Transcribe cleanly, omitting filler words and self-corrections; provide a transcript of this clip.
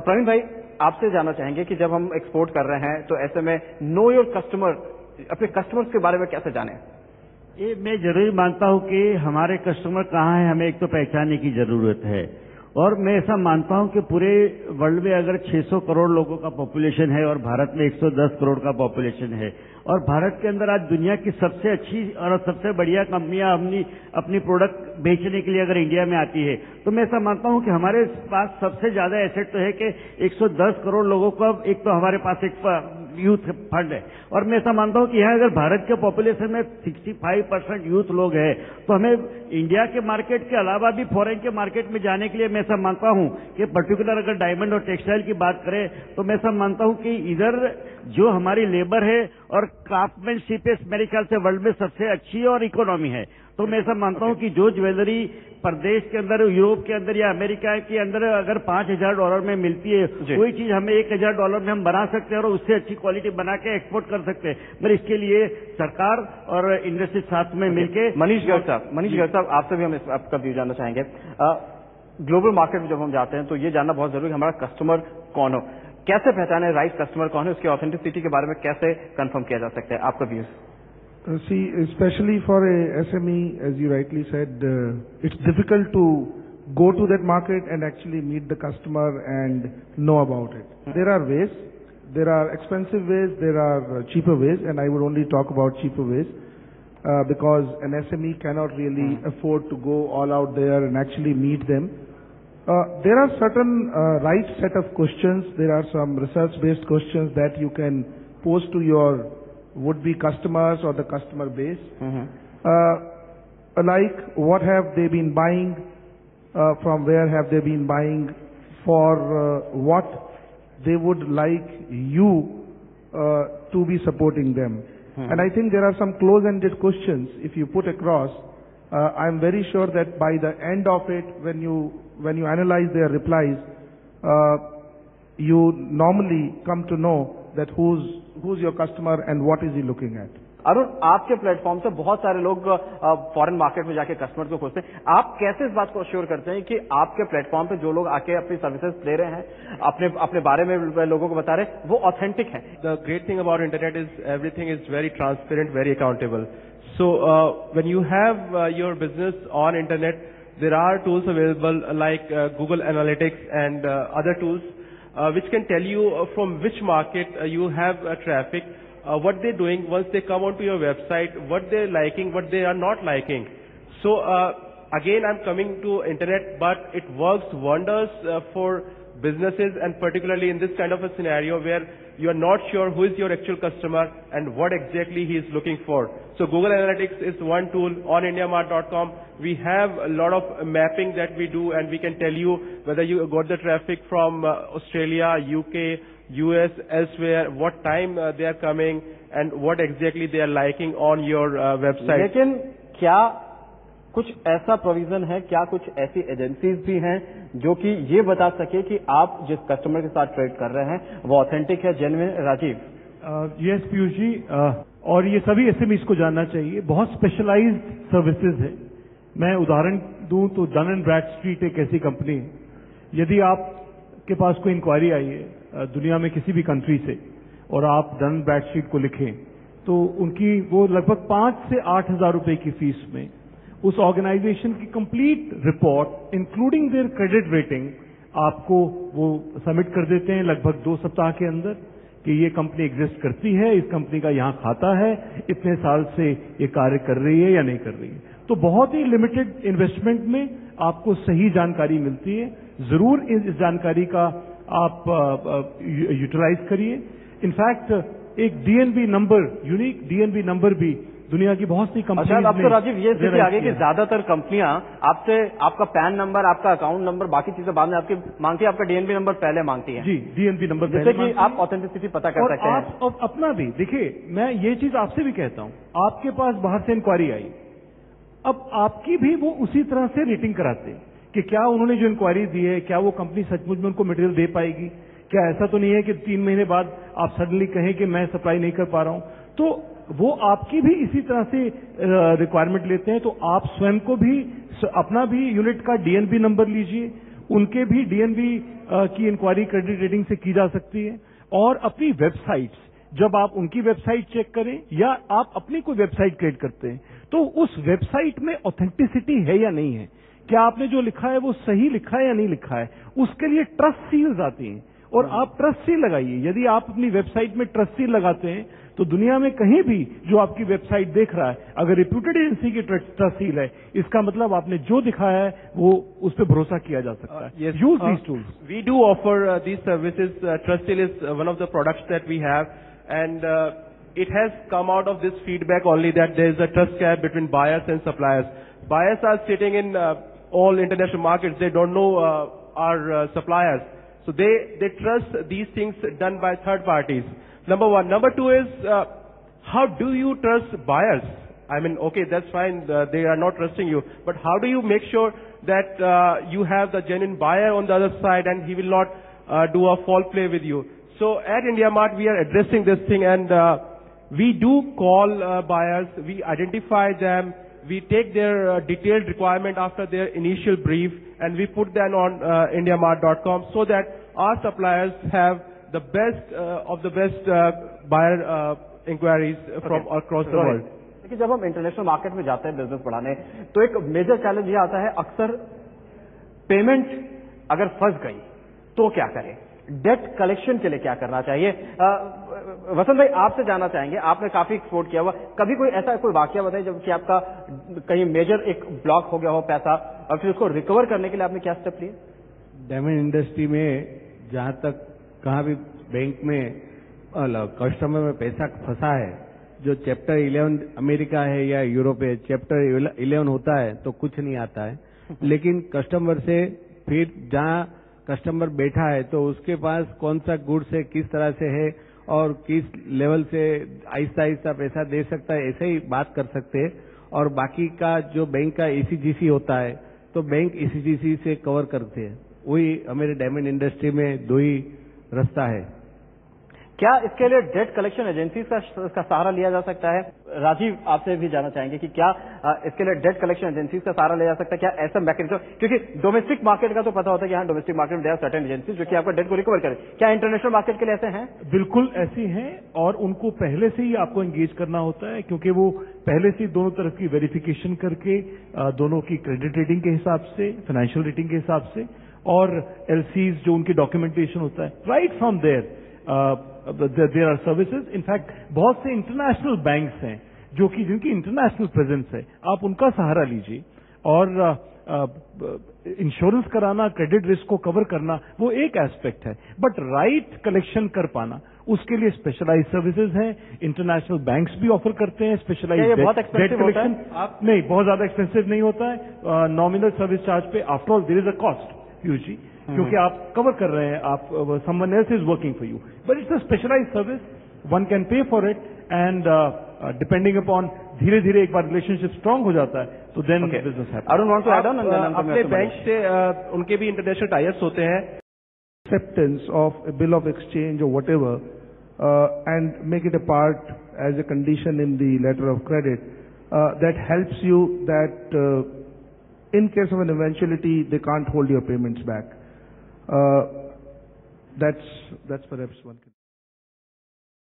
प्रवीण भाई, आपसे जानना चाहेंगे कि जब हम एक्सपोर्ट कर रहे हैं तो ऐसे में नो योर कस्टमर, अपने कस्टमर्स के बारे में कैसे जानें? ये मैं जरूर मानता हूं कि हमारे कस्टमर कहाँ हैं, हमें एक तो पहचानने की जरूरत है। और मैं ऐसा मानता हूं कि पूरे वर्ल्ड में अगर 600 करोड़ लोगों का पॉपुलेशन है और भारत में 110 करोड़ का पॉपुलेशन है, और भारत के अंदर आज दुनिया की सबसे अच्छी और सबसे बढ़िया कंपनियां अपनी प्रोडक्ट बेचने के लिए अगर इंडिया में आती है, तो मैं ऐसा मानता हूं कि हमारे पास सबसे ज्यादा एसेट तो है कि 110 करोड़ लोगों का एक तो हमारे पास एक यूथ फंड है। और मैं ऐसा मानता हूं कि यहाँ अगर भारत के पॉपुलेशन में 65% यूथ लोग हैं, तो हमें इंडिया के मार्केट के अलावा भी फॉरेन के मार्केट में जाने के लिए मैं ऐसा मानता हूं कि पर्टिकुलर अगर डायमंड और टेक्सटाइल की बात करें, तो मैं ऐसा मानता हूं कि इधर जो हमारी लेबर है और क्राफ्टमैनशिप है, मेरे ख्याल से वर्ल्ड में सबसे अच्छी और इकोनॉमी है। तो मैं ऐसा मानता हूं कि जो ज्वेलरी प्रदेश के अंदर, यूरोप के अंदर या अमेरिका के अंदर अगर $5,000 में मिलती है, कोई चीज हमें $1,000 में हम बना सकते हैं और उससे अच्छी क्वालिटी बना के एक्सपोर्ट कर सकते हैं। मगर इसके लिए सरकार और इंडस्ट्री साथ में मिलकर। मनीष गर्ग साहब, आपसे भी हम आपका व्यू जानना चाहेंगे। ग्लोबल मार्केट में जब हम जाते हैं तो ये जानना बहुत जरूरी है हमारा कस्टमर कौन हो, कैसे पहचाने राइट कस्टमर कौन है, उसकी ऑथेंटिसिटी के बारे में कैसे कंफर्म किया जा सकता है, आपका view? See, especially for a SME, as you rightly said, it's difficult to go to that market and actually meet the customer and know about it. There are ways. There are expensive ways, there are cheaper ways, and I would only talk about cheaper ways because an SME cannot really afford to go all out there and actually meet them. There are certain right set of questions. There are some research-based questions that you can pose to your would-be customers or the customer base. Like what have they been buying, from where have they been buying, for what they would like you to be supporting them. And I think there are some close-ended questions if you put across. I'm very sure that by the end of it, when you analyze their replies, you normally come to know that who's your customer and what is he looking at. Arun, आपके platform से बहुत सारे लोग foreign market में जाके customer को खोजते हैं, आप कैसे इस बात को अश्योर करते हैं कि आपके प्लेटफॉर्म पे जो लोग आके अपनी सर्विसेज दे रहे हैं, अपने बारे में लोगों को बता रहे हैं, वो ऑथेंटिक हैं? The great thing about internet is everything is very transparent, very accountable. So when you have your business on internet, there are tools available like Google Analytics and other tools which can tell you from which market you have traffic, what they're doing once they come onto your website, what they're liking, what they are not liking. So again, I'm coming to internet, but it works wonders for businesses, and particularly in this kind of a scenario where you are not sure who is your actual customer and what exactly he is looking for. So Google Analytics is one tool. On IndiaMart.com, we have a lot of mapping that we do, and we can tell you whether you got the traffic from Australia, UK, US, elsewhere, what time they are coming, and what exactly they are liking on your website. लेकिन क्या कुछ ऐसा provision है, क्या कुछ ऐसी agencies भी हैं जो कि ये बता सके कि आप जिस कस्टमर के साथ ट्रेड कर रहे हैं वो ऑथेंटिक है, जेन्युइन? राजीव? यस पीयूष जी, और ये सभी एसएमईज को जानना चाहिए। बहुत स्पेशलाइज्ड सर्विसेज है। मैं उदाहरण दूं तो डन एंड ब्रैडस्ट्रीट एक ऐसी कंपनी है, यदि आपके पास कोई इंक्वायरी आई है दुनिया में किसी भी कंट्री से और आप डन एंड ब्रैडस्ट्रीट को लिखें, तो उनकी वो लगभग 5 से 8 हजार रुपए की फीस में उस ऑर्गेनाइजेशन की complete report including there credit rating आपको वो सबमिट कर देते हैं लगभग 2 सप्ताह के अंदर कि ये कंपनी एग्जिस्ट करती है, इस कंपनी का यहाँ खाता है, इतने साल से ये कार्य कर रही है या नहीं कर रही है। तो बहुत ही लिमिटेड इन्वेस्टमेंट में आपको सही जानकारी मिलती है। जरूर इस जानकारी का आप यूटिलाइज करिए। इनफैक्ट एक DNB number, unique DNB number भी दुनिया की बहुत सी कंपनियों अब तो राजीव ये स्थिति आ गई कि ज्यादातर कंपनियां आपसे आपका पैन नंबर, आपका अकाउंट नंबर, बाकी चीजें बाद में आपकी मांगती है, आपका डीएनबी नंबर पहले मांगती है। जी, डीएनबी नंबर जिससे कि आप ऑथेंटिसिटी पता कर सकते हैं। आप अपना भी देखिए, मैं ये चीज आपसे भी कहता हूं, आपके पास बाहर से इंक्वायरी आई, अब आपकी भी वो उसी तरह से रेटिंग कराते हैं कि क्या उन्होंने जो इंक्वायरी दी है, क्या वो कंपनी सचमुच में उनको मटेरियल दे पाएगी। क्या ऐसा तो नहीं है कि 3 महीने बाद आप सडनली कहें कि मैं सप्लाई नहीं कर पा रहा हूं। तो वो आपकी भी इसी तरह से रिक्वायरमेंट लेते हैं। तो आप स्वयं को भी, अपना भी यूनिट का डीएनबी नंबर लीजिए, उनके भी डीएनबी की इंक्वायरी क्रेडिट रेटिंग से की जा सकती है। और अपनी वेबसाइट्स, जब आप उनकी वेबसाइट चेक करें या आप अपनी कोई वेबसाइट क्रिएट करते हैं, तो उस वेबसाइट में ऑथेंटिसिटी है या नहीं है, क्या आपने जो लिखा है वो सही लिखा है या नहीं लिखा है, उसके लिए ट्रस्ट सील्स आती हैं और आप ट्रस्ट सील लगाइए। यदि आप अपनी वेबसाइट में ट्रस्ट सील लगाते हैं तो दुनिया में कहीं भी जो आपकी वेबसाइट देख रहा है, अगर रिप्यूटेड एजेंसी की ट्रस्ट सील है, इसका मतलब आपने जो दिखाया है वो उस पर भरोसा किया जा सकता है। Use these tools. We do offer these services. TrustSeal is one of the products that we have, and it has come out of this feedback only that there is a trust gap between buyers and suppliers. Buyers are sitting in all international markets. They don't know our suppliers, so they trust these things done by third parties. Number one. Number two is how do you trust buyers? I mean, okay, that's fine. They are not trusting you, but how do you make sure that you have the genuine buyer on the other side and he will not do a foul play with you? So at IndiaMart, we are addressing this thing, and we do call buyers. We identify them. We take their detailed requirement after their initial brief, and we put them on IndiaMart.com so that our suppliers have the best of the best buyer inquiries from across the world. देखिए, जब हम international market में जाते हैं business बढ़ाने, तो एक major challenge ये आता है, अक्सर पेमेंट अगर फंस गई तो क्या करें, डेट कलेक्शन के लिए क्या करना चाहिए। वसंत भाई, आपसे जानना चाहेंगे, आपने काफी एक्सपोर्ट किया हुआ, कभी कोई ऐसा कोई वाकया बताइए जब कि आपका कहीं मेजर एक ब्लॉक हो गया हो पैसा, और फिर उसको रिकवर करने के लिए आपने क्या स्टेप लिए। डायमंड इंडस्ट्री में जहां तक कहाँ भी बैंक में कस्टमर में पैसा फंसा है, जो चैप्टर 11 अमेरिका है या यूरोप है, चैप्टर 11 होता है तो कुछ नहीं आता है, लेकिन कस्टमर से फिर जहां कस्टमर बैठा है तो उसके पास कौन सा गुड्स है, किस तरह से है और किस लेवल से आहिस्ता आहिस्ता पैसा दे सकता है, ऐसे ही बात कर सकते हैं। और बाकी का जो बैंक का ईसीजीसी होता है तो बैंक ईसीजीसी से कवर करते हैं। वही हमारे डायमंड इंडस्ट्री में दो ही रास्ता है। क्या इसके लिए डेट कलेक्शन एजेंसी का सहारा लिया जा सकता है। राजीव, आपसे भी जानना चाहेंगे कि क्या इसके लिए डेट कलेक्शन एजेंसीज का सहारा लिया जा सकता है, क्या ऐसा मैकेनिज्म, क्योंकि डोमेस्टिक मार्केट का तो पता होता है कि हाँ डोमेस्टिक मार्केट में देयर सर्टेन एजेंसीज जो कि आपका डेट को रिकवर करें, क्या इंटरनेशनल मार्केट के लिए ऐसे हैं? बिल्कुल ऐसी हैं, और उनको पहले से ही आपको एंगेज करना होता है, क्योंकि वो पहले से दोनों तरफ की वेरिफिकेशन करके दोनों की क्रेडिट रेटिंग के हिसाब से, फाइनेंशियल रेटिंग के हिसाब से, और एलसीज जो उनकी डॉक्यूमेंटेशन होता है, right from there there are services. In fact बहुत से इंटरनेशनल बैंक्स हैं जो कि जिनकी इंटरनेशनल प्रेजेंस है, आप उनका सहारा लीजिए। और इंश्योरेंस कराना, क्रेडिट रिस्क को कवर करना वो एक एस्पेक्ट है, बट राइट कलेक्शन कर पाना उसके लिए स्पेशलाइज सर्विसेज हैं। इंटरनेशनल बैंक्स भी ऑफर करते हैं स्पेशलाइज डेट कलेक्शन। नहीं, बहुत ज्यादा एक्सपेंसिव नहीं होता है, नॉमिनल सर्विस चार्ज पे। After all there is a cost usually, क्योंकि आप कवर कर रहे हैं, आप someone else is working for you, but it's a specialise service, one can pay for it, and depending upon धीरे धीरे एक बार रिलेशनशिप स्ट्रांग हो जाता है तो देन बिजनेस है। I don't want to add on, अपने बैंक से उनके भी इंटरनेशनल टाइप्स होते हैं। Acceptance of a bill of exchange or whatever, and make it a part as a condition in the letter of credit, that helps you that in case of an eventuality they can't hold your payments back. That's perhaps one.